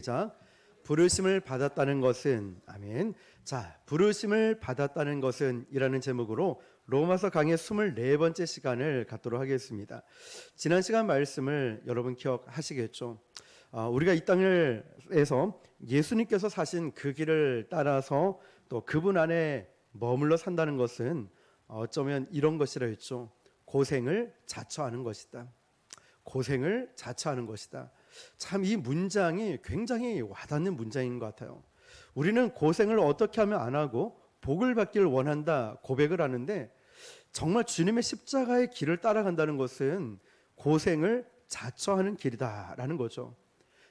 자, 부르심을 받았다는 것은 아멘. 자, 부르심을 받았다는 것은 이라는 제목으로 로마서 강의 24번째 시간을 갖도록 하겠습니다. 지난 시간 말씀을 여러분 기억하시겠죠? 우리가 이 땅에서 예수님께서 사신 그 길을 따라서 또 그분 안에 머물러 산다는 것은 어쩌면 이런 것이라 했죠. 고생을 자처하는 것이다. 고생을 자처하는 것이다. 참 이 문장이 굉장히 와닿는 문장인 것 같아요. 우리는 고생을 어떻게 하면 안 하고 복을 받기를 원한다 고백을 하는데, 정말 주님의 십자가의 길을 따라간다는 것은 고생을 자처하는 길이다라는 거죠.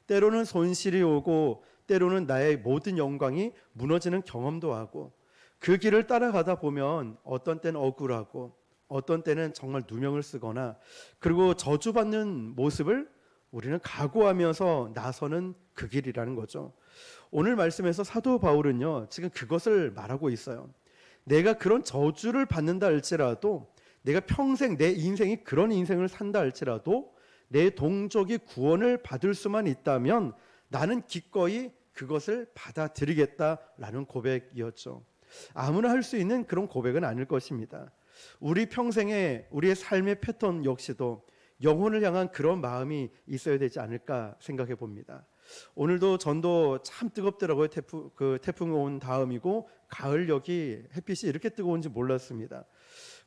때로는 손실이 오고 때로는 나의 모든 영광이 무너지는 경험도 하고, 그 길을 따라가다 보면 어떤 때는 억울하고 어떤 때는 정말 누명을 쓰거나, 그리고 저주받는 모습을 우리는 각오하면서 나서는 그 길이라는 거죠. 오늘 말씀에서 사도 바울은요, 지금 그것을 말하고 있어요. 내가 그런 저주를 받는다 할지라도, 내가 평생 내 인생이 그런 인생을 산다 할지라도 내 동족이 구원을 받을 수만 있다면 나는 기꺼이 그것을 받아들이겠다라는 고백이었죠. 아무나 할 수 있는 그런 고백은 아닐 것입니다. 우리 평생에 우리의 삶의 패턴 역시도 영혼을 향한 그런 마음이 있어야 되지 않을까 생각해 봅니다. 오늘도 전도 참 뜨겁더라고요. 태풍이 온 다음이고 가을 여기 햇빛이 이렇게 뜨거운지 몰랐습니다.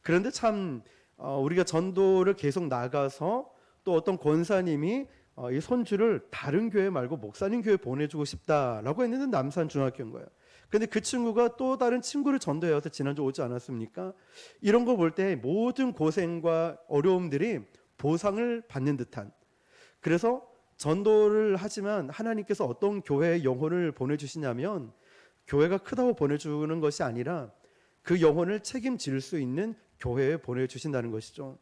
그런데 참 우리가 전도를 계속 나가서 또 어떤 권사님이 이 손주를 다른 교회 말고 목사님 교회 보내주고 싶다라고 했는데 남산 중학교인 거예요. 근데 그 친구가 또 다른 친구를 전도해 와서 지난주 오지 않았습니까? 이런 거 볼 때 모든 고생과 어려움들이 보상을 받는 듯한, 그래서 전도를 하지만 하나님께서 어떤 교회에 영혼을 보내주시냐면 교회가 크다고 보내주는 것이 아니라 그 영혼을 책임질 수 있는 교회에 보내주신다는 것이죠.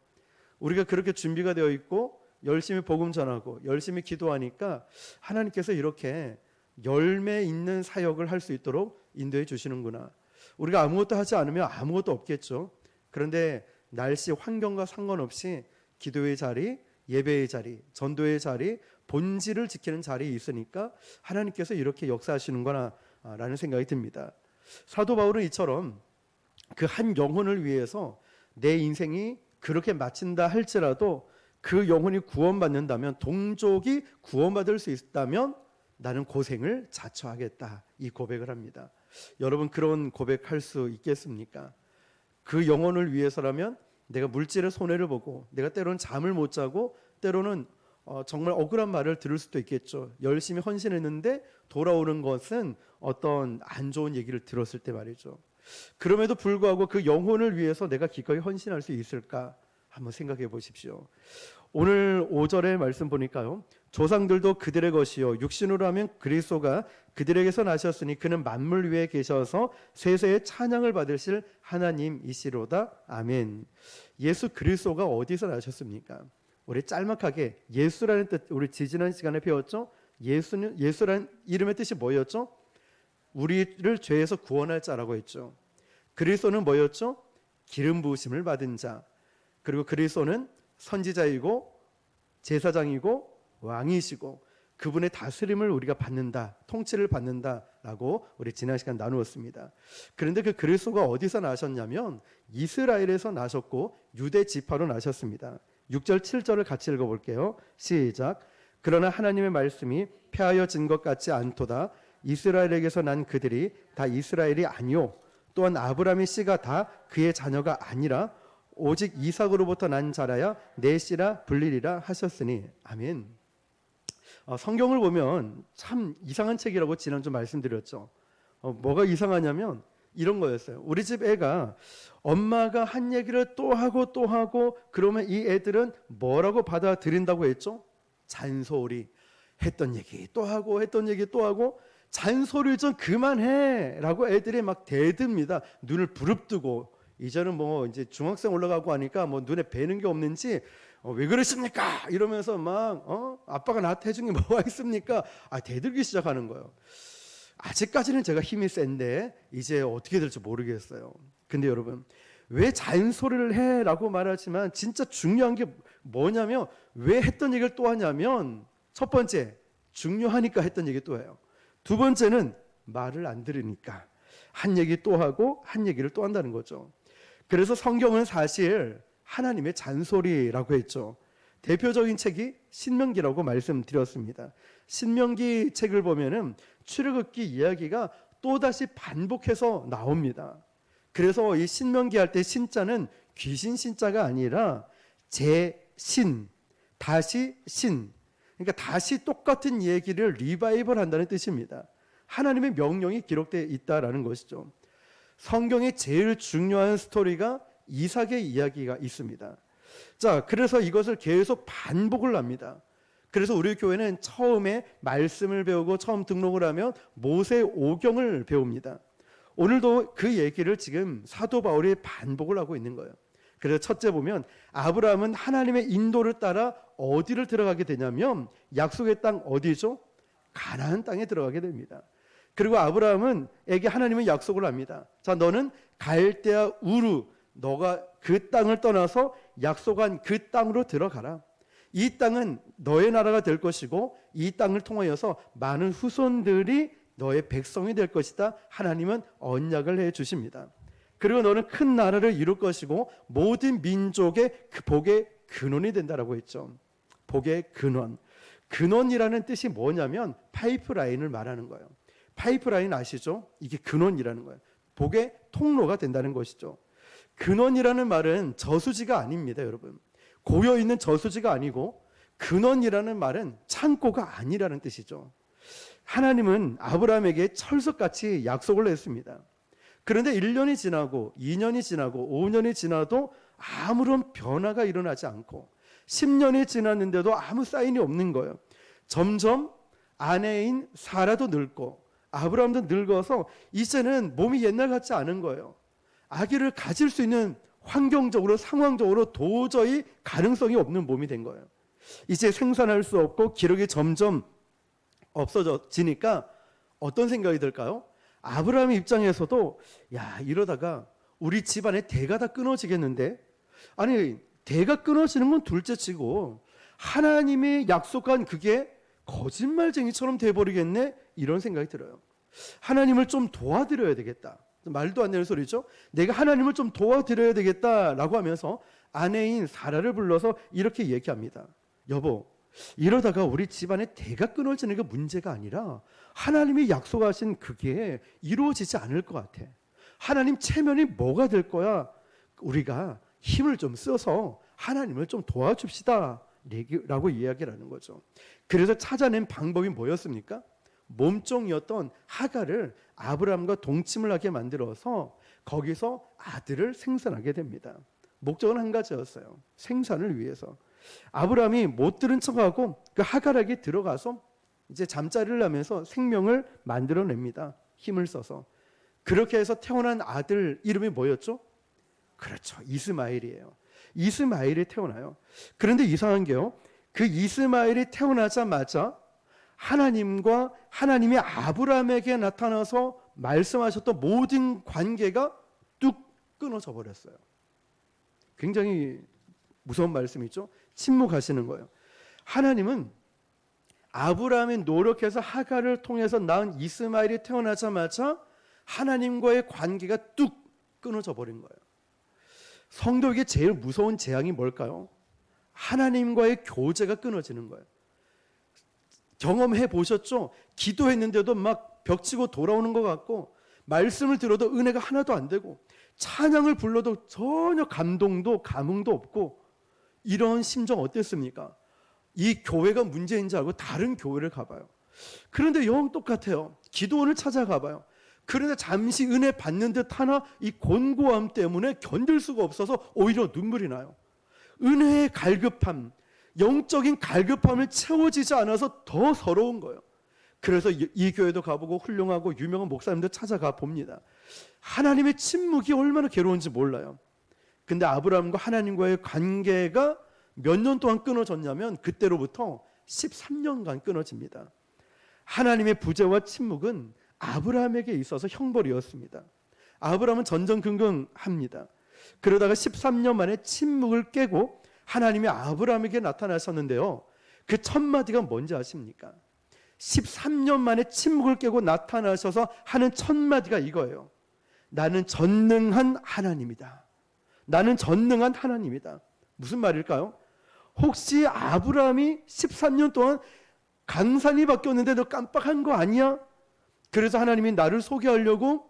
우리가 그렇게 준비가 되어 있고 열심히 복음 전하고 열심히 기도하니까 하나님께서 이렇게 열매 있는 사역을 할 수 있도록 인도해 주시는구나. 우리가 아무것도 하지 않으면 아무것도 없겠죠. 그런데 날씨 환경과 상관없이 기도의 자리, 예배의 자리, 전도의 자리, 본질을 지키는 자리에 있으니까 하나님께서 이렇게 역사하시는구나 라는 생각이 듭니다. 사도 바울은 이처럼 그 한 영혼을 위해서 내 인생이 그렇게 마친다 할지라도 그 영혼이 구원받는다면, 동족이 구원받을 수 있다면 나는 고생을 자처하겠다, 이 고백을 합니다. 여러분, 그런 고백할 수 있겠습니까? 그 영혼을 위해서라면 내가 물질의 손해를 보고, 내가 때로는 잠을 못 자고 때로는 정말 억울한 말을 들을 수도 있겠죠. 열심히 헌신했는데 돌아오는 것은 어떤 안 좋은 얘기를 들었을 때 말이죠. 그럼에도 불구하고 그 영혼을 위해서 내가 기꺼이 헌신할 수 있을까 한번 생각해 보십시오. 오늘 5절의 말씀 보니까요, 조상들도 그들의 것이요 육신으로 하면 그리스도가 그들에게서 나셨으니 그는 만물 위에 계셔서 세세의 찬양을 받으실 하나님이시로다. 아멘. 예수 그리스도가 어디서 나셨습니까? 우리 짤막하게 예수라는 뜻, 우리 지지난 시간에 배웠죠. 예수라는 이름의 뜻이 뭐였죠? 우리를 죄에서 구원할 자라고 했죠. 그리스도는 뭐였죠? 기름 부으심을 받은 자. 그리고 그리스도는 선지자이고 제사장이고 왕이시고 그분의 다스림을 우리가 받는다, 통치를 받는다라고 우리 지난 시간 나누었습니다. 그런데 그 그리스도가 어디서 나셨냐면 이스라엘에서 나셨고 유대 지파로 나셨습니다. 6절 7절을 같이 읽어볼게요. 시작. 그러나 하나님의 말씀이 폐하여진 것 같지 않도다. 이스라엘에게서 난 그들이 다 이스라엘이 아니요 또한 아브라함의 씨가 다 그의 자녀가 아니라 오직 이삭으로부터 난 자라야 내 씨라 불리리라 하셨으니. 아멘. 성경을 보면 참 이상한 책이라고 지난주 말씀드렸죠. 뭐가 이상하냐면 이런 거였어요. 우리 집 애가 엄마가 한 얘기를 또 하고 또 하고 그러면 이 애들은 뭐라고 받아들인다고 했죠? 잔소리. 했던 얘기 또 하고 했던 얘기 또 하고, 잔소리를 좀 그만해 라고 애들이 막 대듭니다. 눈을 부릅뜨고. 이제는 뭐 이제 중학생 올라가고 하니까 뭐 눈에 뵈는 게 없는지 왜 그러십니까? 이러면서 막 아빠가 나한테 해준 게 뭐가 있습니까? 대들기 시작하는 거예요. 아직까지는 제가 힘이 센데 이제 어떻게 될지 모르겠어요. 근데 여러분, 왜 잔소리를 해? 라고 말하지만 진짜 중요한 게 뭐냐면 왜 했던 얘기를 또 하냐면, 첫 번째, 중요하니까 했던 얘기 또 해요. 두 번째는 말을 안 들으니까 한 얘기 또 하고 한 얘기를 또 한다는 거죠. 그래서 성경은 사실 하나님의 잔소리라고 했죠. 대표적인 책이 신명기라고 말씀드렸습니다. 신명기 책을 보면은 출애굽기 이야기가 또다시 반복해서 나옵니다. 그래서 이 신명기 할 때 신자는 귀신 신자가 아니라 재신, 다시 신, 그러니까 다시 똑같은 얘기를 리바이벌 한다는 뜻입니다. 하나님의 명령이 기록되어 있다라는 것이죠. 성경의 제일 중요한 스토리가 이삭의 이야기가 있습니다. 자, 그래서 이것을 계속 반복을 합니다. 그래서 우리 교회는 처음에 말씀을 배우고 처음 등록을 하면 모세 오경을 배웁니다. 오늘도 그 얘기를 지금 사도 바울이 반복을 하고 있는 거예요. 그래서 첫째 보면 아브라함은 하나님의 인도를 따라 어디를 들어가게 되냐면 약속의 땅 어디죠? 가나안 땅에 들어가게 됩니다. 그리고 아브라함에게 하나님은 약속을 합니다. 자, 너는 갈대아 우르, 너가 그 땅을 떠나서 약속한 그 땅으로 들어가라. 이 땅은 너의 나라가 될 것이고 이 땅을 통하여서 많은 후손들이 너의 백성이 될 것이다. 하나님은 언약을 해 주십니다. 그리고 너는 큰 나라를 이룰 것이고 모든 민족의 복의 근원이 된다라고 했죠. 복의 근원. 근원이라는 뜻이 뭐냐면 파이프라인을 말하는 거예요. 파이프라인 아시죠? 이게 근원이라는 거예요. 복의 통로가 된다는 것이죠. 근원이라는 말은 저수지가 아닙니다, 여러분. 고여 있는 저수지가 아니고 근원이라는 말은 창고가 아니라는 뜻이죠. 하나님은 아브라함에게 철석같이 약속을 했습니다. 그런데 1년이 지나고 2년이 지나고 5년이 지나도 아무런 변화가 일어나지 않고 10년이 지났는데도 아무 사인이 없는 거예요. 점점 아내인 사라도 늙고 아브라함도 늙어서 이제는 몸이 옛날 같지 않은 거예요. 아기를 가질 수 있는 환경적으로 상황적으로 도저히 가능성이 없는 몸이 된 거예요. 이제 생산할 수 없고 기력이 점점 없어지니까 어떤 생각이 들까요? 아브라함의 입장에서도 야, 이러다가 우리 집안의 대가 다 끊어지겠는데? 아니, 대가 끊어지는 건 둘째치고 하나님이 약속한 그게 거짓말쟁이처럼 돼버리겠네? 이런 생각이 들어요. 하나님을 좀 도와드려야 되겠다. 말도 안 되는 소리죠. 내가 하나님을 좀 도와드려야 되겠다라고 하면서 아내인 사라를 불러서 이렇게 얘기합니다. 여보, 이러다가 우리 집안에 대가 끊어지는 게 문제가 아니라 하나님이 약속하신 그게 이루어지지 않을 것 같아. 하나님 체면이 뭐가 될 거야? 우리가 힘을 좀 써서 하나님을 좀 도와줍시다 라고 이야기를 하는 거죠. 그래서 찾아낸 방법이 뭐였습니까? 몸종이었던 하갈을 아브라함과 동침을 하게 만들어서 거기서 아들을 생산하게 됩니다. 목적은 한 가지였어요. 생산을 위해서. 아브라함이 못 들은 척하고 그 하갈에게 들어가서 이제 잠자리를 하면서 생명을 만들어냅니다. 힘을 써서. 그렇게 해서 태어난 아들 이름이 뭐였죠? 그렇죠. 이스마엘이에요. 이스마엘이 태어나요. 그런데 이상한 게요. 그 이스마엘이 태어나자마자 하나님과 하나님이 아브라함에게 나타나서 말씀하셨던 모든 관계가 뚝 끊어져 버렸어요. 굉장히 무서운 말씀이죠. 침묵하시는 거예요. 하나님은 아브라함이 노력해서 하갈을 통해서 낳은 이스마엘이 태어나자마자 하나님과의 관계가 뚝 끊어져 버린 거예요. 성도에게 제일 무서운 재앙이 뭘까요? 하나님과의 교제가 끊어지는 거예요. 경험해 보셨죠? 기도했는데도 막 벽치고 돌아오는 것 같고 말씀을 들어도 은혜가 하나도 안 되고 찬양을 불러도 전혀 감동도 감흥도 없고 이런 심정 어땠습니까? 이 교회가 문제인 줄 알고 다른 교회를 가봐요. 그런데 영 똑같아요. 기도원을 찾아가봐요. 그런데 잠시 은혜 받는 듯 하나 이 곤고함 때문에 견딜 수가 없어서 오히려 눈물이 나요. 은혜의 갈급함, 영적인 갈급함을 채워지지 않아서 더 서러운 거예요. 그래서 이 교회도 가보고 훌륭하고 유명한 목사님들 찾아가 봅니다. 하나님의 침묵이 얼마나 괴로운지 몰라요. 근데 아브라함과 하나님과의 관계가 몇 년 동안 끊어졌냐면 그때로부터 13년간 끊어집니다. 하나님의 부재와 침묵은 아브라함에게 있어서 형벌이었습니다. 아브라함은 전전긍긍합니다. 그러다가 13년 만에 침묵을 깨고 하나님이 아브라함에게 나타나셨는데요. 그 첫 마디가 뭔지 아십니까? 13년 만에 침묵을 깨고 나타나셔서 하는 첫 마디가 이거예요. 나는 전능한 하나님이다. 나는 전능한 하나님이다. 무슨 말일까요? 혹시 아브라함이 13년 동안 강산이 바뀌었는데 너 깜빡한 거 아니야? 그래서 하나님이 나를 소개하려고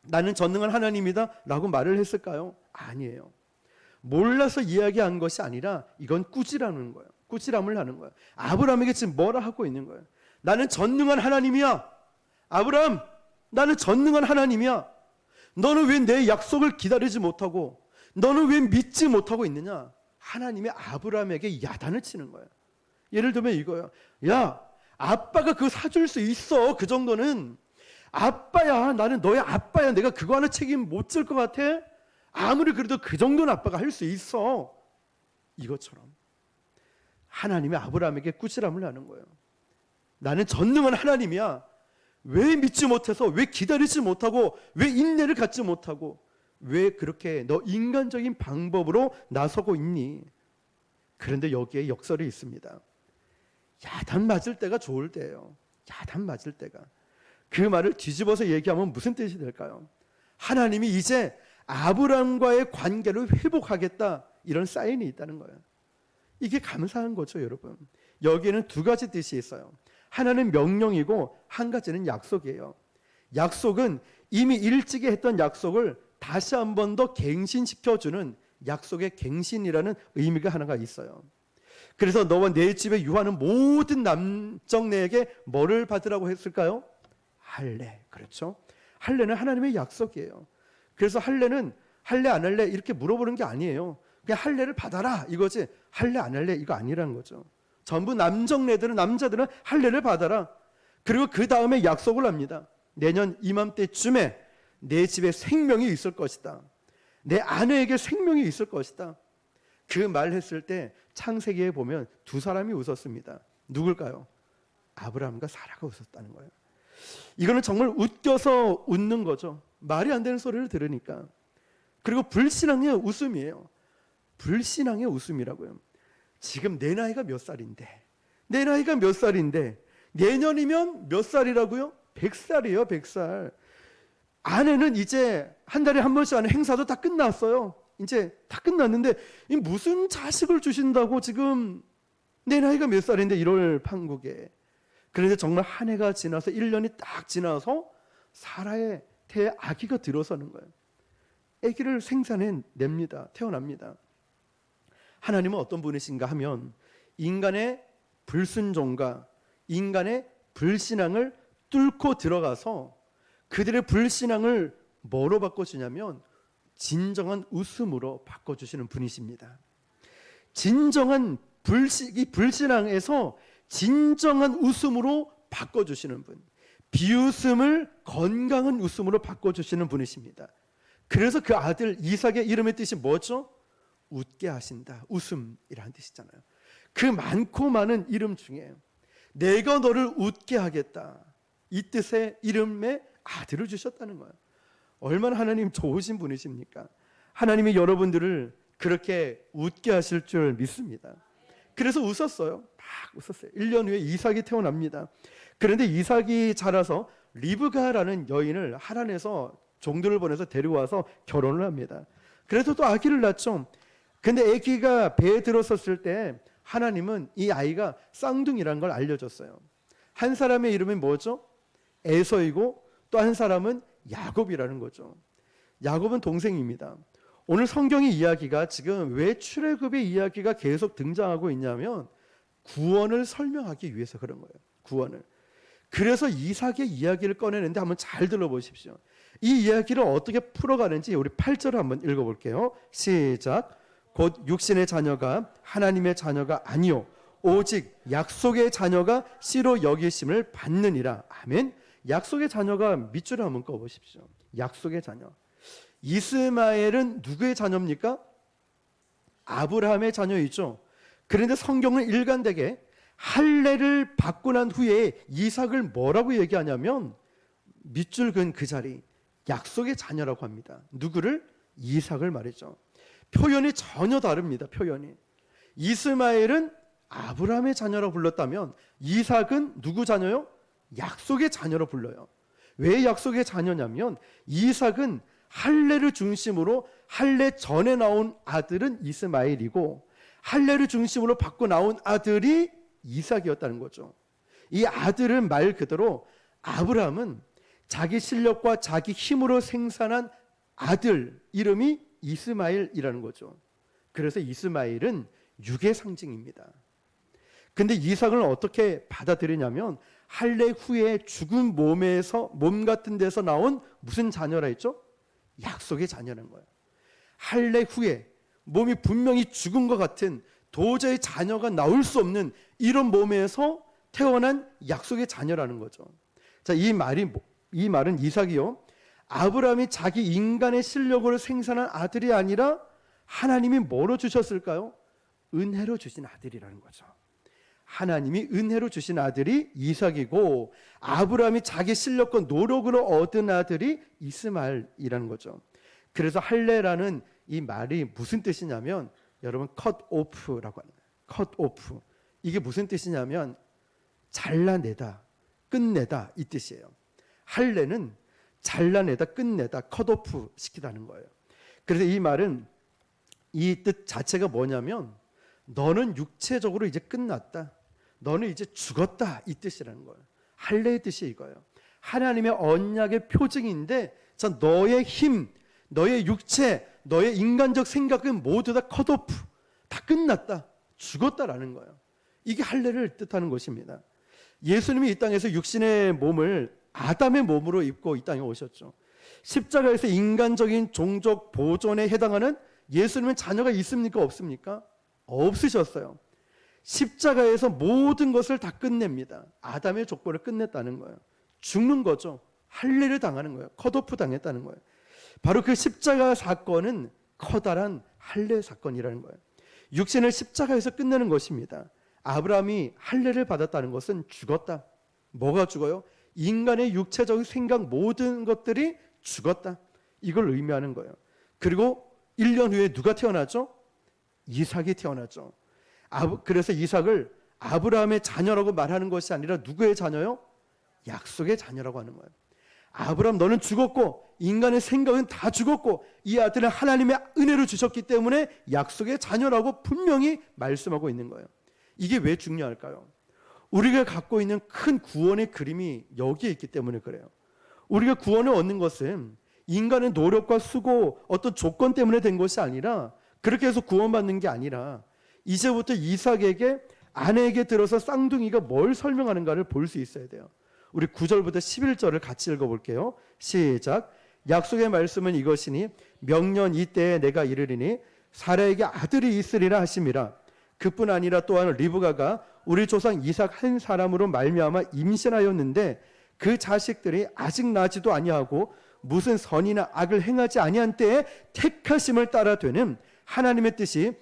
나는 전능한 하나님이다 라고 말을 했을까요? 아니에요. 몰라서 이야기한 것이 아니라 이건 꾸지라는 거예요. 꾸지람을 하는 거예요. 아브라함에게 지금 뭐라 하고 있는 거예요? 나는 전능한 하나님이야. 아브라함, 나는 전능한 하나님이야. 너는 왜 내 약속을 기다리지 못하고, 너는 왜 믿지 못하고 있느냐? 하나님이 아브라함에게 야단을 치는 거예요. 예를 들면 이거예요. 야, 아빠가 그거 사줄 수 있어. 그 정도는. 아빠야, 나는 너의 아빠야. 내가 그거 하나 책임 못 질 것 같아? 아무리 그래도 그 정도는 아빠가 할 수 있어. 이것처럼 하나님이 아브라함에게 꾸지람을 하는 거예요. 나는 전능한 하나님이야. 왜 믿지 못해서, 왜 기다리지 못하고, 왜 인내를 갖지 못하고, 왜 그렇게 너 인간적인 방법으로 나서고 있니? 그런데 여기에 역설이 있습니다. 야단 맞을 때가 좋을 때예요. 야단 맞을 때가. 그 말을 뒤집어서 얘기하면 무슨 뜻이 될까요? 하나님이 이제 아브라함과의 관계를 회복하겠다, 이런 사인이 있다는 거예요. 이게 감사한 거죠, 여러분. 여기에는 두 가지 뜻이 있어요. 하나는 명령이고 한 가지는 약속이에요. 약속은 이미 일찍이 했던 약속을 다시 한 번 더 갱신시켜주는 약속의 갱신이라는 의미가 하나가 있어요. 그래서 너와 내 집에 유하는 모든 남정네에게 뭐를 받으라고 했을까요? 할례. 그렇죠? 할례는 하나님의 약속이에요. 그래서 할례는 할례 안 할래 이렇게 물어보는 게 아니에요. 그냥 할례를 받아라 이거지, 할례 안 할래 이거 아니라는 거죠. 전부 남정네들은, 남자들은 할례를 받아라. 그리고 그 다음에 약속을 합니다. 내년 이맘때쯤에 내 집에 생명이 있을 것이다. 내 아내에게 생명이 있을 것이다. 그 말 했을 때 창세기에 보면 두 사람이 웃었습니다. 누굴까요? 아브라함과 사라가 웃었다는 거예요. 이거는 정말 웃겨서 웃는 거죠. 말이 안 되는 소리를 들으니까. 그리고 불신앙의 웃음이에요. 불신앙의 웃음이라고요. 지금 내 나이가 몇 살인데, 내 나이가 몇 살인데, 내년이면 몇 살이라고요? 100살이에요, 100살. 아내는 이제 한 달에 한 번씩 하는 행사도 다 끝났어요. 이제 다 끝났는데 무슨 자식을 주신다고 지금 내 나이가 몇 살인데 1월 판국에. 그런데 정말 한 해가 지나서 1년이 딱 지나서 사라의 태에 아기가 들어서는 거예요. 아기를 생산해냅니다. 태어납니다. 하나님은 어떤 분이신가 하면 인간의 불순종과 인간의 불신앙을 뚫고 들어가서 그들의 불신앙을 뭐로 바꿔주냐면 진정한 웃음으로 바꿔주시는 분이십니다. 진정한 불신앙에서 진정한 웃음으로 바꿔주시는 분, 비웃음을 건강한 웃음으로 바꿔주시는 분이십니다. 그래서 그 아들 이삭의 이름의 뜻이 뭐죠? 웃게 하신다, 웃음이라는 뜻이잖아요. 그 많고 많은 이름 중에 내가 너를 웃게 하겠다, 이 뜻의 이름에 아들을 주셨다는 거예요. 얼마나 하나님 좋으신 분이십니까? 하나님이 여러분들을 그렇게 웃게 하실 줄 믿습니다. 그래서 웃었어요. 막 웃었어요. 1년 후에 이삭이 태어납니다. 그런데 이삭이 자라서 리브가라는 여인을 하란에서 종들을 보내서 데려와서 결혼을 합니다. 그래서 또 아기를 낳죠. 근데 아기가 배에 들었었을 때 하나님은 이 아이가 쌍둥이라는 걸 알려줬어요. 한 사람의 이름이 뭐죠? 에서이고 또 한 사람은 야곱이라는 거죠. 야곱은 동생입니다. 오늘 성경의 이야기가 지금 왜 출애굽의 이야기가 계속 등장하고 있냐면 구원을 설명하기 위해서 그런 거예요. 구원을. 그래서 이삭의 이야기를 꺼내는데 한번 잘 들어보십시오. 이 이야기를 어떻게 풀어가는지 우리 8절을 한번 읽어볼게요. 시작. 곧 육신의 자녀가 하나님의 자녀가 아니요 오직 약속의 자녀가 씨로 여기심을 받느니라. 아멘. 약속의 자녀가 밑줄을 한번 꺼보십시오. 약속의 자녀. 이스마엘은 누구의 자녀입니까? 아브라함의 자녀이죠. 그런데 성경은 일관되게 할례를 받고 난 후에 이삭을 뭐라고 얘기하냐면 밑줄 근 그 자리 약속의 자녀라고 합니다. 누구를? 이삭을 말이죠. 표현이 전혀 다릅니다. 표현이. 이스마엘은 아브라함의 자녀라고 불렀다면 이삭은 누구 자녀요? 약속의 자녀로 불러요. 왜 약속의 자녀냐면 이삭은 할례를 중심으로 할례 전에 나온 아들은 이스마엘이고 할례를 중심으로 받고 나온 아들이 이삭이었다는 거죠. 이 아들은 말 그대로 아브라함은 자기 실력과 자기 힘으로 생산한 아들 이름이 이스마엘이라는 거죠. 그래서 이스마엘은 육의 상징입니다. 근데 이삭을 어떻게 받아들이냐면 할례 후에 죽은 몸 같은 데서 나온 무슨 자녀라 했죠? 약속의 자녀라는 거예요. 할례 후에 몸이 분명히 죽은 것 같은 도저히 자녀가 나올 수 없는 이런 몸에서 태어난 약속의 자녀라는 거죠. 자, 이 말은 이삭이요, 아브라함이 자기 인간의 실력으로 생산한 아들이 아니라 하나님이 뭐로 주셨을까요? 은혜로 주신 아들이라는 거죠. 하나님이 은혜로 주신 아들이 이삭이고 아브라함이 자기 실력과 노력으로 얻은 아들이 이스마엘이라는 거죠. 그래서 할례라는 이 말이 무슨 뜻이냐면 여러분 cut off라고 하는 거예요. cut off. 이게 무슨 뜻이냐면 잘라내다, 끝내다 이 뜻이에요. 할례는 잘라내다, 끝내다, cut off 시키다는 거예요. 그래서 이 말은 이 뜻 자체가 뭐냐면 너는 육체적으로 이제 끝났다. 너는 이제 죽었다 이 뜻이라는 거예요. 할례의 뜻이 이거예요. 하나님의 언약의 표징인데 자, 너의 힘, 너의 육체, 너의 인간적 생각은 모두 다 컷오프, 다 끝났다, 죽었다라는 거예요. 이게 할례를 뜻하는 것입니다. 예수님이 이 땅에서 육신의 몸을 아담의 몸으로 입고 이 땅에 오셨죠. 십자가에서 인간적인 종족 보존에 해당하는 예수님은 자녀가 있습니까? 없습니까? 없으셨어요. 십자가에서 모든 것을 다 끝냅니다. 아담의 족보를 끝냈다는 거예요. 죽는 거죠. 할례를 당하는 거예요. 컷오프 당했다는 거예요. 바로 그 십자가 사건은 커다란 할례 사건이라는 거예요. 육신을 십자가에서 끝내는 것입니다. 아브라함이 할례를 받았다는 것은 죽었다. 뭐가 죽어요? 인간의 육체적 생각 모든 것들이 죽었다. 이걸 의미하는 거예요. 그리고 1년 후에 누가 태어나죠? 이삭이 태어나죠. 그래서 이삭을 아브라함의 자녀라고 말하는 것이 아니라 누구의 자녀요? 약속의 자녀라고 하는 거예요. 아브라함 너는 죽었고 인간의 생각은 다 죽었고 이 아들은 하나님의 은혜를 주셨기 때문에 약속의 자녀라고 분명히 말씀하고 있는 거예요. 이게 왜 중요할까요? 우리가 갖고 있는 큰 구원의 그림이 여기에 있기 때문에 그래요. 우리가 구원을 얻는 것은 인간의 노력과 수고 어떤 조건 때문에 된 것이 아니라 그렇게 해서 구원받는 게 아니라 이제부터 이삭에게 아내에게 들어서 쌍둥이가 뭘 설명하는가를 볼 수 있어야 돼요. 우리 9절부터 11절을 같이 읽어볼게요. 시작. 약속의 말씀은 이것이니 명년 이때에 내가 이르리니 사라에게 아들이 있으리라 하심이라. 그뿐 아니라 또한 리브가가 우리 조상 이삭 한 사람으로 말미암아 임신하였는데 그 자식들이 아직 나지도 아니하고 무슨 선이나 악을 행하지 아니한 때에 택하심을 따라 되는 하나님의 뜻이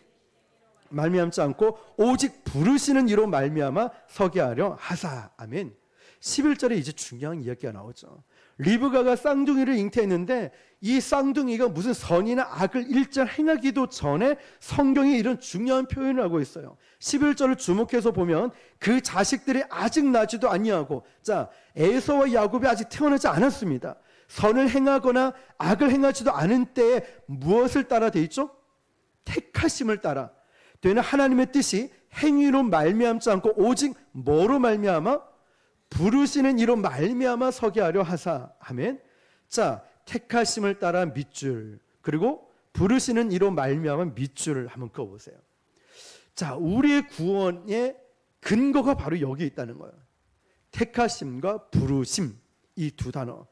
말미암지 않고 오직 부르시는 이로 말미암아 서게 하려 하사. 아멘. 11절에 이제 중요한 이야기가 나오죠. 리브가가 쌍둥이를 잉태했는데 이 쌍둥이가 무슨 선이나 악을 일절 행하기도 전에 성경이 이런 중요한 표현을 하고 있어요. 11절을 주목해서 보면 그 자식들이 아직 나지도 아니하고, 자, 에서와 야곱이 아직 태어나지 않았습니다. 선을 행하거나 악을 행하지도 않은 때에 무엇을 따라 돼 있죠? 택하심을 따라 되는 하나님의 뜻이 행위로 말미암지 않고 오직 뭐로 말미암아? 부르시는 이로 말미암아 서게 하려 하사. 아멘. 자, 택하심을 따라 밑줄, 그리고 부르시는 이로 말미암아 밑줄을 한번 그어보세요. 자, 우리의 구원의 근거가 바로 여기 있다는 거예요. 택하심과 부르심, 이 두 단어.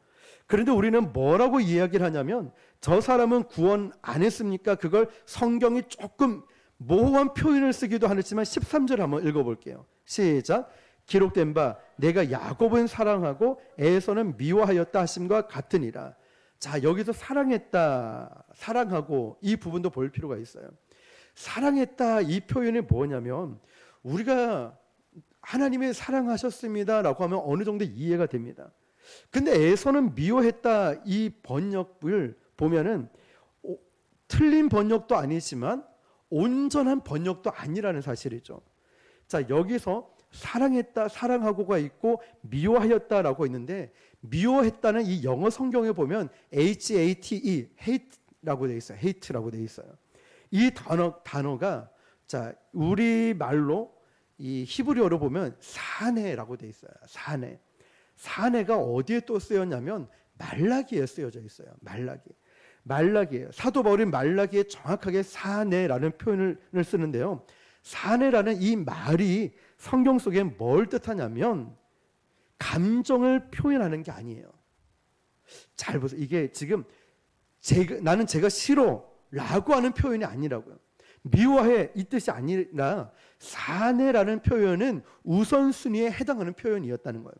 그런데 우리는 뭐라고 이야기를 하냐면 저 사람은 구원 안 했습니까? 그걸 성경이 조금 모호한 표현을 쓰기도 하지만 13절 한번 읽어볼게요. 시작. 기록된 바 내가 야곱은 사랑하고 에서는 미워하였다 하심과 같으니라. 자, 여기서 사랑했다, 사랑하고 이 부분도 볼 필요가 있어요. 사랑했다 이 표현이 뭐냐면 우리가 하나님이 사랑하셨습니다라고 하면 어느 정도 이해가 됩니다. 근데 에서는 미워했다 이 번역을 보면은 틀린 번역도 아니지만 온전한 번역도 아니라는 사실이죠. 자, 여기서 사랑했다, 사랑하고가 있고 미워하였다라고 있는데, 미워했다는 이 영어 성경에 보면 hate, hate라고 돼 있어요. hate라고 돼 있어요. 이 단어가 자, 우리 말로 이 히브리어로 보면 사내라고 돼 있어요. 사내. 사내가 어디에 또 쓰였냐면 말라기에 쓰여져 있어요. 말라기예요. 사도 바울이 말라기에 정확하게 사내라는 표현을 쓰는데요. 사내라는 이 말이 성경 속에 뭘 뜻하냐면 감정을 표현하는 게 아니에요. 잘 보세요. 이게 지금 나는 제가 싫어라고 하는 표현이 아니라고요. 미워해 이 뜻이 아니라 사내라는 표현은 우선순위에 해당하는 표현이었다는 거예요.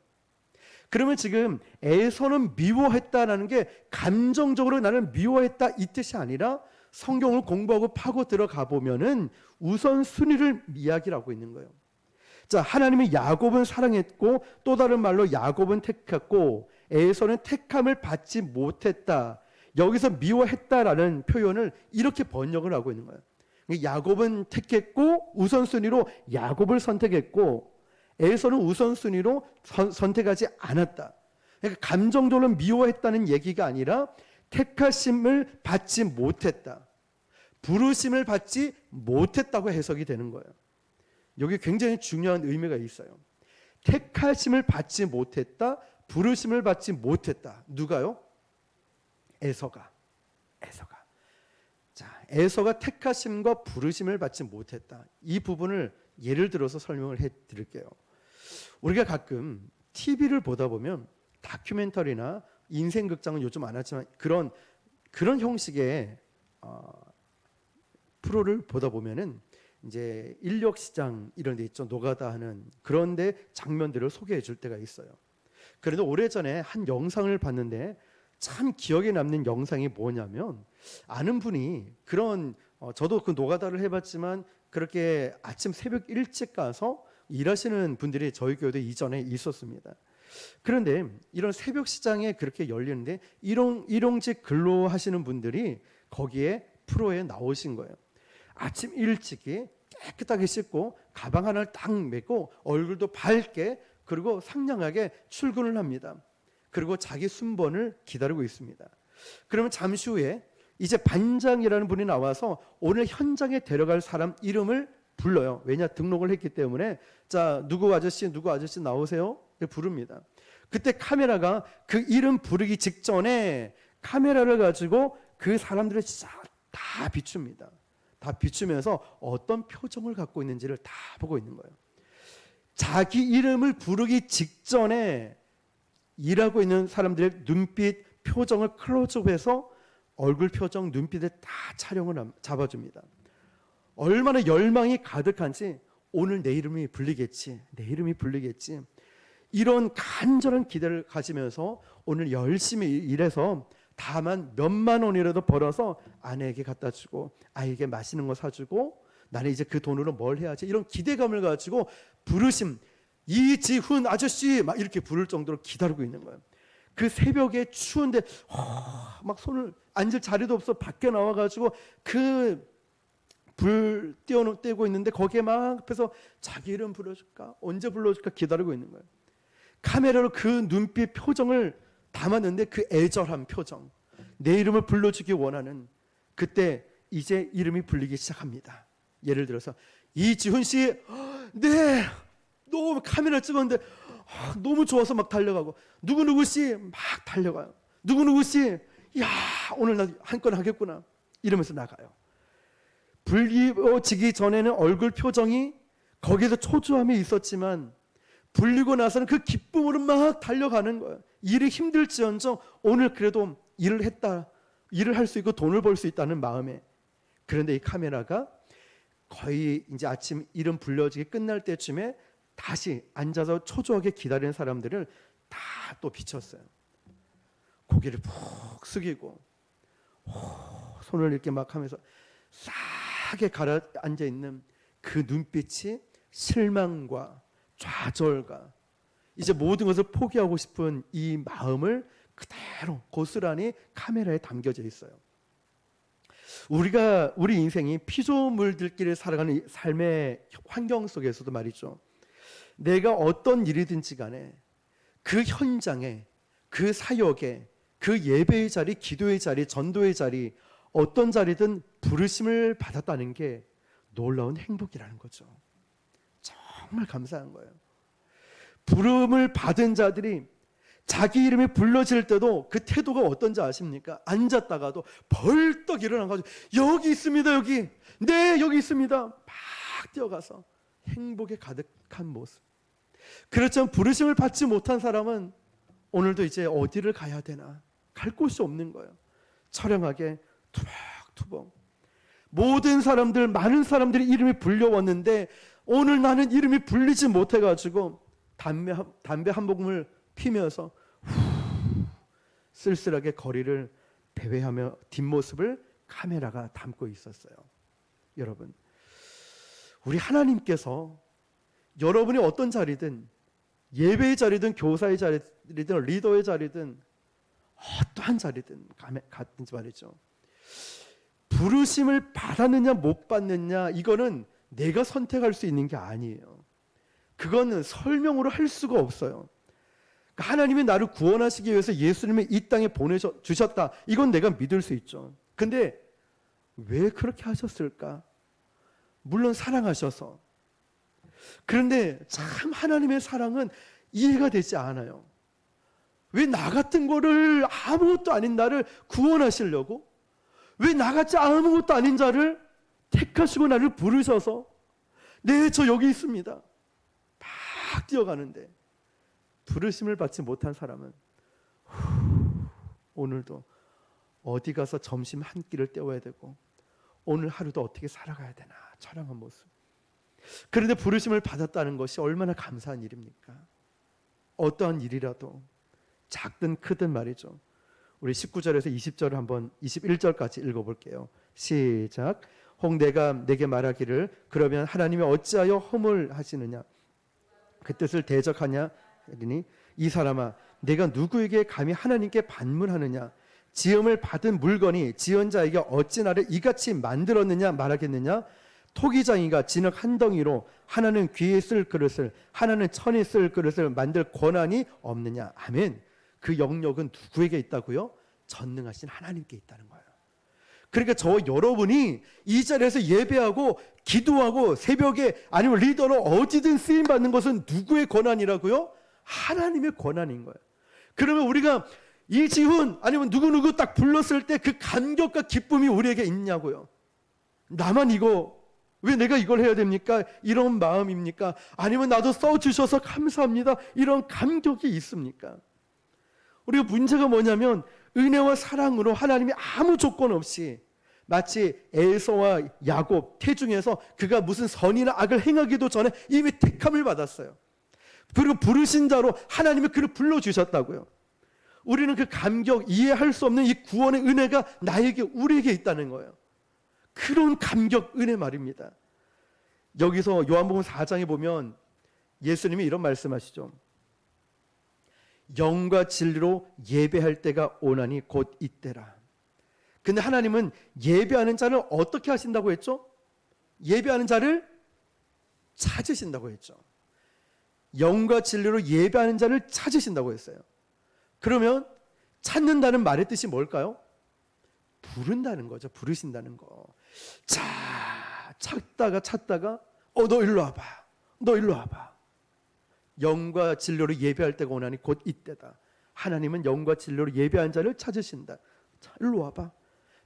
그러면 지금 에서는 미워했다라는 게 감정적으로 나는 미워했다 이 뜻이 아니라 성경을 공부하고 파고 들어가 보면은 우선순위를 이야기하고 있는 거예요. 자, 하나님이 야곱은 사랑했고 또 다른 말로 야곱은 택했고 에서는 택함을 받지 못했다. 여기서 미워했다라는 표현을 이렇게 번역을 하고 있는 거예요. 야곱은 택했고 우선순위로 야곱을 선택했고 에서는 우선순위로 선택하지 않았다. 그러니까 감정적으로 미워했다는 얘기가 아니라 택하심을 받지 못했다. 부르심을 받지 못했다고 해석이 되는 거예요. 여기 굉장히 중요한 의미가 있어요. 택하심을 받지 못했다. 부르심을 받지 못했다. 누가요? 에서가. 자, 에서가 택하심과 부르심을 받지 못했다. 이 부분을 예를 들어서 설명을 해드릴게요. 우리가 가끔 TV를 보다 보면 다큐멘터리나 인생극장은 요즘 안 하지만 그런 형식의 프로를 보다 보면은 이제 인력시장 이런 데 있죠. 노가다 하는 그런데 장면들을 소개해 줄 때가 있어요. 그래도 오래전에 한 영상을 봤는데 참 기억에 남는 영상이 뭐냐면 아는 분이 저도 그 노가다를 해봤지만 그렇게 아침 새벽 일찍 가서 일하시는 분들이 저희 교회도 이전에 있었습니다. 그런데 이런 새벽 시장에 그렇게 열리는데 일용직 근로하시는 분들이 거기에 프로에 나오신 거예요. 아침 일찍이 깨끗하게 씻고 가방 하나를 딱 메고 얼굴도 밝게 그리고 상냥하게 출근을 합니다. 그리고 자기 순번을 기다리고 있습니다. 그러면 잠시 후에 이제 반장이라는 분이 나와서 오늘 현장에 데려갈 사람 이름을 불러요. 왜냐? 등록을 했기 때문에. 자, 누구 아저씨 나오세요? 부릅니다. 그때 카메라가 그 이름 부르기 직전에 카메라를 가지고 그 사람들을 진짜 다 비춥니다. 다 비추면서 어떤 표정을 갖고 있는지를 다 보고 있는 거예요. 자기 이름을 부르기 직전에 일하고 있는 사람들의 눈빛, 표정을 클로즈업해서 얼굴 표정, 눈빛을 다 촬영을 잡아줍니다. 얼마나 열망이 가득한지 오늘 내 이름이 불리겠지. 이런 간절한 기대를 가지면서 오늘 열심히 일해서 다만 몇만 원이라도 벌어서 아내에게 갖다 주고 아이에게 맛있는 거 사주고 나는 이제 그 돈으로 뭘 해야지 이런 기대감을 가지고 부르심 이지훈 아저씨 막 이렇게 부를 정도로 기다리고 있는 거예요. 그 새벽에 추운데 막 손을 앉을 자리도 없어 밖에 나와가지고 그 불 떼고 있는데 거기에 막 앞에서 자기 이름 불러줄까 언제 불러줄까 기다리고 있는 거예요. 카메라로 그 눈빛 표정을 담았는데 그 애절한 표정 내 이름을 불러주기 원하는 그때 이제 이름이 불리기 시작합니다. 예를 들어서 이지훈 씨 네 너무 카메라 찍었는데 너무 좋아서 막 달려가고 누구누구 씨 막 달려가요. 누구누구 씨 야 오늘 나 한 건 하겠구나 이러면서 나가요. 불리워지기 전에는 얼굴 표정이 거기서 초조함이 있었지만 불리고 나서는 그 기쁨으로 막 달려가는 거예요. 일이 힘들지언정 오늘 그래도 일을 할 수 있고 돈을 벌 수 있다는 마음에. 그런데 이 카메라가 거의 이제 아침 이름 불려지기 끝날 때쯤에 다시 앉아서 초조하게 기다리는 사람들을 다 또 비췄어요. 고개를 푹 숙이고 손을 이렇게 막 하면서 싸게 가라앉아 있는 그 눈빛이 실망과 좌절과 이제 모든 것을 포기하고 싶은 이 마음을 그대로 고스란히 카메라에 담겨져 있어요. 우리 인생이 피조물들끼리 살아가는 이 삶의 환경 속에서도 말이죠. 내가 어떤 일이든지 간에 그 현장에, 그 사역에, 그 예배의 자리, 기도의 자리, 전도의 자리, 어떤 자리든 부르심을 받았다는 게 놀라운 행복이라는 거죠. 정말 감사한 거예요. 부름을 받은 자들이 자기 이름이 불러질 때도 그 태도가 어떤지 아십니까? 앉았다가도 벌떡 일어나가지고 여기 있습니다, 여기. 네, 여기 있습니다. 막 뛰어가서 행복에 가득한 모습. 그렇지만 부르심을 받지 못한 사람은 오늘도 이제 어디를 가야 되나? 갈 곳이 없는 거예요. 처량하게 투벅투벅. 모든 사람들, 많은 사람들이 이름이 불려왔는데 오늘 나는 이름이 불리지 못해가지고 담배 한 모금을 피면서 쓸쓸하게 거리를 배회하며 뒷모습을 카메라가 담고 있었어요. 여러분, 우리 하나님께서 여러분이 어떤 자리든, 예배의 자리든 교사의 자리든 리더의 자리든 어떠한 자리든 같든지 말이죠, 부르심을 받았느냐 못 받느냐 이거는 내가 선택할 수 있는 게 아니에요. 그거는 설명으로 할 수가 없어요. 하나님이 나를 구원하시기 위해서 예수님을 이 땅에 보내주셨다. 이건 내가 믿을 수 있죠. 근데 왜 그렇게 하셨을까? 물론 사랑하셔서. 그런데 참 하나님의 사랑은 이해가 되지 않아요. 왜 나 같은 거를, 아무것도 아닌 나를 구원하시려고? 왜 나같이 아무것도 아닌 자를 택하시고 나를 부르셔서 네, 저 여기 있습니다. 막 뛰어가는데 부르심을 받지 못한 사람은 오늘도 어디 가서 점심 한 끼를 때워야 되고 오늘 하루도 어떻게 살아가야 되나 처량한 모습. 그런데 부르심을 받았다는 것이 얼마나 감사한 일입니까? 어떠한 일이라도 작든 크든 말이죠. 우리 19절에서 20절을 한번 21절까지 읽어볼게요. 시작. 혹 내가 내게 말하기를 그러면 하나님이 어찌하여 허물하시느냐 그 뜻을 대적하냐 하리니 이 사람아 내가 누구에게 감히 하나님께 반문하느냐 지음을 받은 물건이 지은 자에게 어찌 나를 이같이 만들었느냐 말하겠느냐 토기장이가 진흙 한 덩이로 하나는 귀에 쓸 그릇을 하나는 천에 쓸 그릇을 만들 권한이 없느냐. 아멘. 그 영역은 누구에게 있다고요? 전능하신 하나님께 있다는 거예요. 그러니까 저 여러분이 이 자리에서 예배하고 기도하고 새벽에 아니면 리더로 어디든 쓰임 받는 것은 누구의 권한이라고요? 하나님의 권한인 거예요. 그러면 우리가 이지훈 아니면 누구누구 딱 불렀을 때 그 감격과 기쁨이 우리에게 있냐고요. 나만 이거 왜 내가 이걸 해야 됩니까? 이런 마음입니까? 아니면 나도 써주셔서 감사합니다. 이런 감격이 있습니까? 우리가 문제가 뭐냐면 은혜와 사랑으로 하나님이 아무 조건 없이 마치 에서와 야곱 태중에서 그가 무슨 선이나 악을 행하기도 전에 이미 택함을 받았어요. 그리고 부르신 자로 하나님이 그를 불러주셨다고요. 우리는 그 감격, 이해할 수 없는 이 구원의 은혜가 나에게, 우리에게 있다는 거예요. 그런 감격, 은혜 말입니다. 여기서 요한복음 4장에 보면 예수님이 이런 말씀하시죠. 영과 진리로 예배할 때가 오나니 곧 이때라. 근데 하나님은 예배하는 자를 어떻게 하신다고 했죠? 예배하는 자를 찾으신다고 했죠. 영과 진리로 예배하는 자를 찾으신다고 했어요. 그러면 찾는다는 말의 뜻이 뭘까요? 부른다는 거죠. 부르신다는 거. 자, 찾다가 너 일로 와봐. 너 일로 와봐. 영과 진리로 예배할 때가 오나니 곧 이때다. 하나님은 영과 진리로 예배한 자를 찾으신다. 자, 일로 와봐.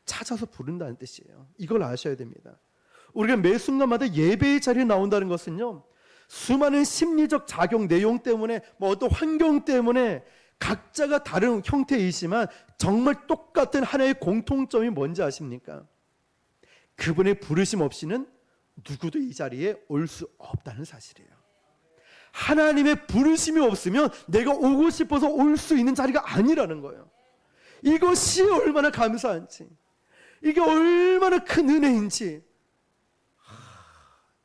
찾아서 부른다는 뜻이에요. 이걸 아셔야 됩니다. 우리가 매 순간마다 예배의 자리에 나온다는 것은요, 수많은 심리적 작용 내용 때문에 어떤 환경 때문에 각자가 다른 형태이지만 정말 똑같은 하나의 공통점이 뭔지 아십니까? 그분의 부르심 없이는 누구도 이 자리에 올 수 없다는 사실이에요. 하나님의 부르심이 없으면 내가 오고 싶어서 올 수 있는 자리가 아니라는 거예요. 이것이 얼마나 감사한지, 이게 얼마나 큰 은혜인지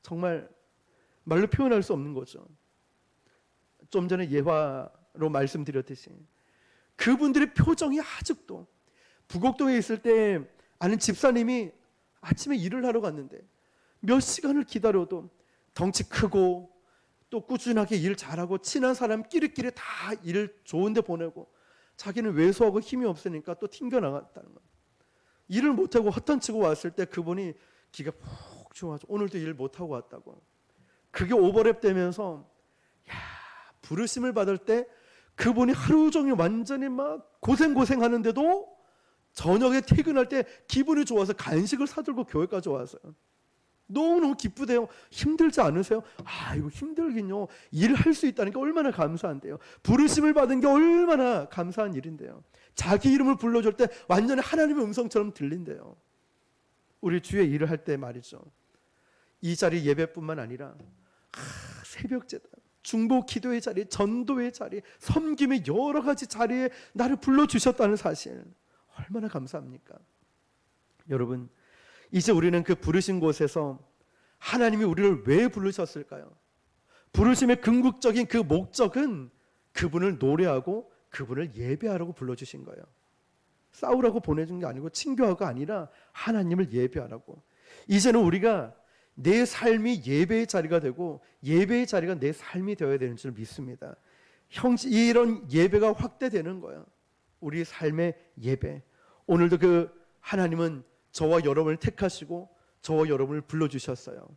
정말 말로 표현할 수 없는 거죠. 좀 전에 예화로 말씀드렸듯이 그분들의 표정이 아직도 부곡동에 있을 때 아는 집사님이 아침에 일을 하러 갔는데 몇 시간을 기다려도 덩치 크고 또 꾸준하게 일 잘하고 친한 사람끼리끼리 다 일 좋은데 보내고 자기는 왜소하고 힘이 없으니까 또 튕겨나갔다는 거예요. 일을 못하고 헛던치고 왔을 때 그분이 기가 푹 좋아져. 오늘도 일 못하고 왔다고. 그게 오버랩 되면서 부르심을 받을 때 그분이 하루 종일 완전히 막 고생하는데도 저녁에 퇴근할 때 기분이 좋아서 간식을 사들고 교회까지 왔어요. 너무너무 기쁘대요. 힘들지 않으세요? 이거 힘들긴요. 일할 수 있다는 게 얼마나 감사한데요. 부르심을 받은 게 얼마나 감사한 일인데요. 자기 이름을 불러줄 때 완전히 하나님의 음성처럼 들린대요. 우리 주의 일을 할 때 말이죠. 이 자리 예배뿐만 아니라 새벽제단, 중보 기도의 자리, 전도의 자리, 섬김의 여러 가지 자리에 나를 불러주셨다는 사실 얼마나 감사합니까? 여러분, 이제 우리는 그 부르신 곳에서 하나님이 우리를 왜 부르셨을까요? 부르심의 궁극적인 그 목적은 그분을 노래하고 그분을 예배하라고 불러주신 거예요. 싸우라고 보내준 게 아니고 친교하고 아니라 하나님을 예배하라고. 이제는 우리가 내 삶이 예배의 자리가 되고 예배의 자리가 내 삶이 되어야 되는 줄 믿습니다. 이런 예배가 확대되는 거예요. 우리 삶의 예배. 오늘도 그 하나님은 저와 여러분을 택하시고 저와 여러분을 불러주셨어요.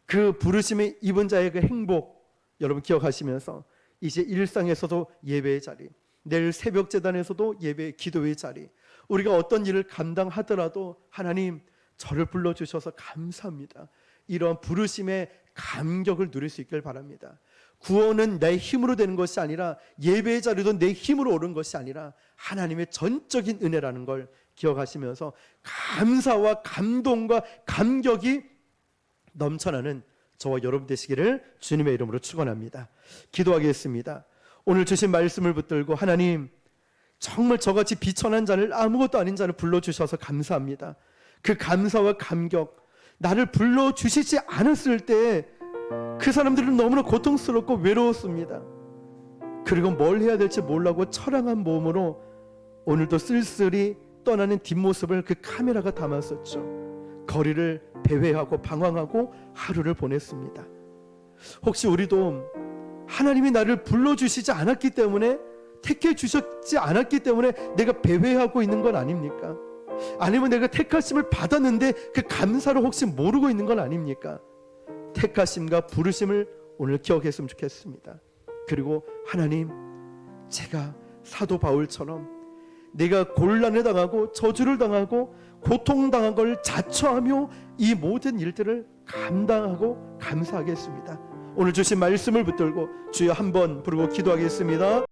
그 부르심에 입은 자의 그 행복 여러분 기억하시면서 이제 일상에서도 예배의 자리, 내일 새벽 제단에서도 예배 기도의 자리, 우리가 어떤 일을 감당하더라도 하나님 저를 불러주셔서 감사합니다. 이런 부르심의 감격을 누릴 수 있길 바랍니다. 구원은 내 힘으로 되는 것이 아니라 예배의 자리도 내 힘으로 오른 것이 아니라 하나님의 전적인 은혜라는 걸 기억하시면서 감사와 감동과 감격이 넘쳐나는 저와 여러분 되시기를 주님의 이름으로 축원합니다. 기도하겠습니다. 오늘 주신 말씀을 붙들고 하나님 정말 저같이 비천한 자를 아무것도 아닌 자를 불러주셔서 감사합니다. 그 감사와 감격 나를 불러주시지 않았을 때 그 사람들은 너무나 고통스럽고 외로웠습니다. 그리고 뭘 해야 될지 몰라고 처량한 몸으로 오늘도 쓸쓸히 떠나는 뒷모습을 그 카메라가 담았었죠. 거리를 배회하고 방황하고 하루를 보냈습니다. 혹시 우리도 하나님이 나를 불러주시지 않았기 때문에 택해 주셨지 않았기 때문에 내가 배회하고 있는 건 아닙니까? 아니면 내가 택하심을 받았는데 그 감사를 혹시 모르고 있는 건 아닙니까? 택하심과 부르심을 오늘 기억했으면 좋겠습니다. 그리고 하나님, 제가 사도 바울처럼 내가 곤란을 당하고 저주를 당하고 고통당한 걸 자처하며 이 모든 일들을 감당하고 감사하겠습니다. 오늘 주신 말씀을 붙들고 주여 한번 부르고 기도하겠습니다.